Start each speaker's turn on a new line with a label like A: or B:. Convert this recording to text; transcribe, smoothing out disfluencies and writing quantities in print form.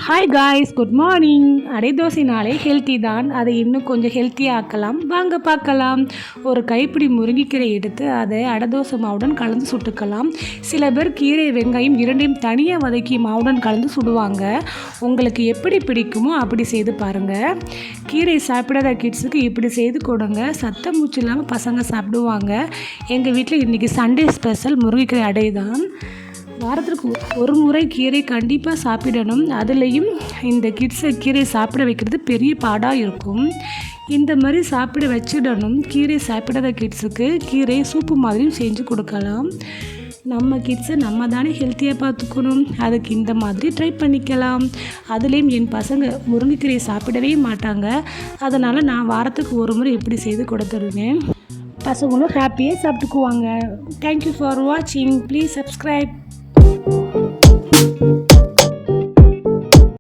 A: Hi guys, good morning. அடை தோசைனாலே healthy தான். அதை இன்னும் கொஞ்சம் ஹெல்த்தியாக ஆக்கலாம். வாங்க பார்க்கலாம். ஒரு கைப்பிடி முருங்கைக்கீரை எடுத்து அதை அடை தோசை மாவுடன் கலந்து சுட்டுக்கலாம். சில பேர் கீரை வெங்காயம் இரண்டையும் தனியாக வதக்கி மாவுடன் கலந்து சுடுவாங்க. உங்களுக்கு எப்படி பிடிக்குமோ அப்படி செய்து பாருங்கள். கீரை சாப்பிடாத கிட்ஸுக்கு இப்படி செய்து கொடுங்க. சத்தம் மூச்சு இல்லாமல் பசங்க சாப்பிடுவாங்க. எங்கள் வீட்டில் இன்றைக்கி சண்டே ஸ்பெஷல் முருங்கைக்கீரை அடை தான். வாரத்திற்கு ஒரு முறை கீரை கண்டிப்பாக சாப்பிடணும். அதுலேயும் இந்த கிட்ஸை கீரை சாப்பிட வைக்கிறது பெரிய பாடாக இருக்கும். இந்த மாதிரி சாப்பிட வச்சிடணும். கீரை சாப்பிடாத கிட்ஸுக்கு கீரை சூப்பு மாதிரியும் செஞ்சு கொடுக்கலாம். நம்ம கிட்ஸை நம்ம தானே ஹெல்த்தியாக பார்த்துக்கணும். அதுக்கு இந்த மாதிரி ட்ரை பண்ணிக்கலாம். அதுலேயும் என் பசங்க முருங்கைக்கீரை சாப்பிடவே மாட்டாங்க. அதனால் நான் வாரத்துக்கு ஒரு முறை இப்படி செய்து கொடுத்துருவேன். பசங்களும் ஹாப்பியாக சாப்பிட்டுக்குவாங்க. தேங்க்யூ ஃபார் வாட்சிங். Please subscribe.